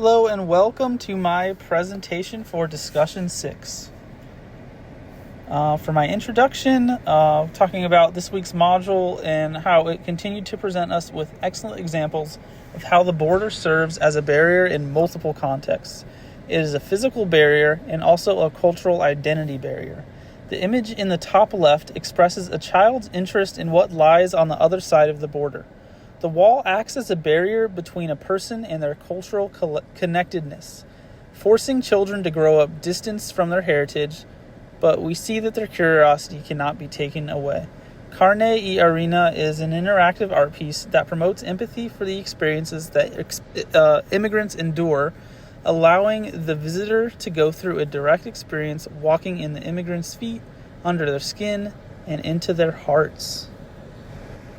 Hello and welcome to my presentation for discussion 6. For my introduction, talking about this week's module and how it continued to present us with excellent examples of how the border serves as a barrier in multiple contexts. It is a physical barrier and also a cultural identity barrier. The image in the top left expresses a child's interest in what lies on the other side of the border. The wall acts as a barrier between a person and their cultural connectedness, forcing children to grow up distanced from their heritage, but we see that their curiosity cannot be taken away. Carne y Arena is an interactive art piece that promotes empathy for the experiences that immigrants endure, allowing the visitor to go through a direct experience walking in the immigrants' feet, under their skin, and into their hearts.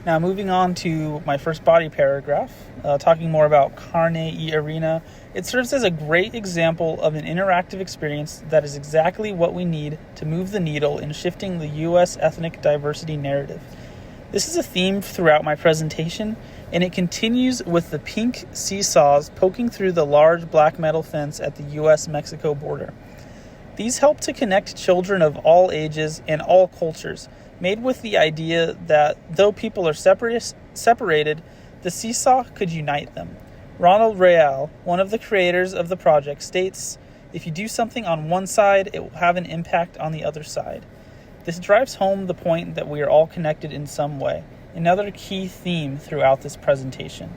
Now, moving on to my first body paragraph, talking more about Carne y Arena, it serves as a great example of an interactive experience that is exactly what we need to move the needle in shifting the U.S. ethnic diversity narrative. This is a theme throughout my presentation, and it continues with the pink seesaws poking through the large black metal fence at the U.S.-Mexico border. These help to connect children of all ages and all cultures, made with the idea that though people are separated, the seesaw could unite them. Ronald Real, one of the creators of the project, states, "If you do something on one side, it will have an impact on the other side." This drives home the point that we are all connected in some way, another key theme throughout this presentation.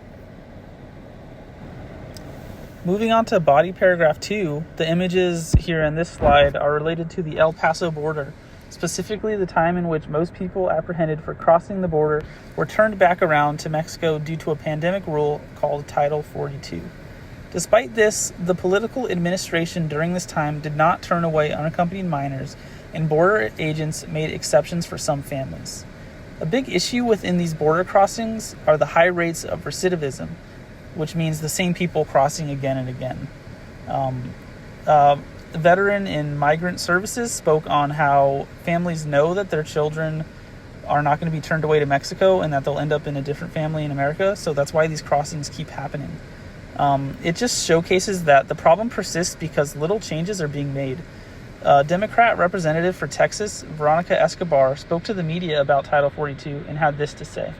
Moving on to body paragraph 2, the images here in this slide are related to the El Paso border, specifically the time in which most people apprehended for crossing the border were turned back around to Mexico due to a pandemic rule called Title 42. Despite this, the political administration during this time did not turn away unaccompanied minors, and border agents made exceptions for some families. A big issue within these border crossings are the high rates of recidivism, which means the same people crossing again and again. The veteran in migrant services spoke on how families know that their children are not going to be turned away to Mexico and that they'll end up in a different family in America, so that's why these crossings keep happening. It just showcases that the problem persists because little changes are being made. Democrat representative for Texas, Veronica Escobar, spoke to the media about Title 42 and had this to say.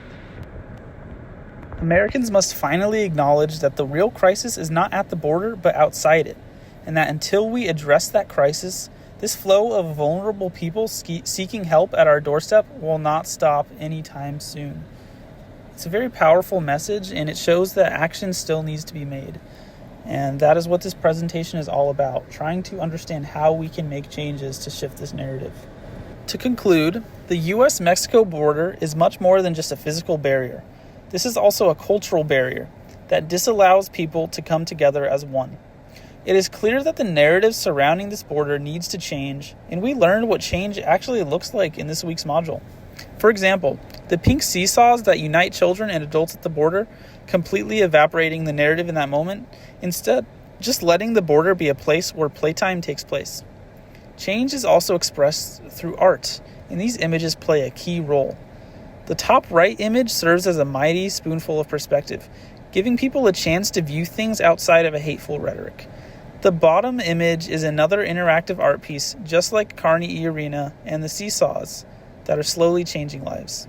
Americans must finally acknowledge that the real crisis is not at the border but outside it, and that until we address that crisis, this flow of vulnerable people seeking help at our doorstep will not stop anytime soon. It's a very powerful message, and it shows that action still needs to be made. And that is what this presentation is all about, trying to understand how we can make changes to shift this narrative. To conclude, the U.S.-Mexico border is much more than just a physical barrier. This is also a cultural barrier that disallows people to come together as one. It is clear that the narrative surrounding this border needs to change, and we learned what change actually looks like in this week's module. For example, the pink seesaws that unite children and adults at the border, completely evaporating the narrative in that moment, instead just letting the border be a place where playtime takes place. Change is also expressed through art, and these images play a key role. The top right image serves as a mighty spoonful of perspective, giving people a chance to view things outside of a hateful rhetoric. The bottom image is another interactive art piece, just like Carne y Arena and the seesaws, that are slowly changing lives.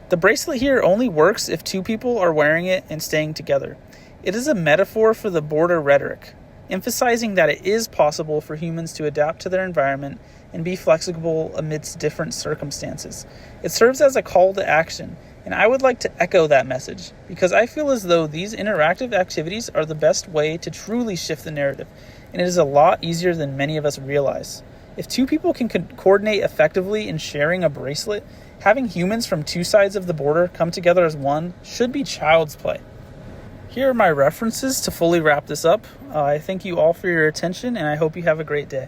The bracelet here only works if two people are wearing it and staying together. It is a metaphor for the border rhetoric, emphasizing that it is possible for humans to adapt to their environment and be flexible amidst different circumstances. It serves as a call to action, and I would like to echo that message, because I feel as though these interactive activities are the best way to truly shift the narrative, and it is a lot easier than many of us realize. If two people can coordinate effectively in sharing a bracelet, having humans from two sides of the border come together as one should be child's play. Here are my references to fully wrap this up. I thank you all for your attention, and I hope you have a great day.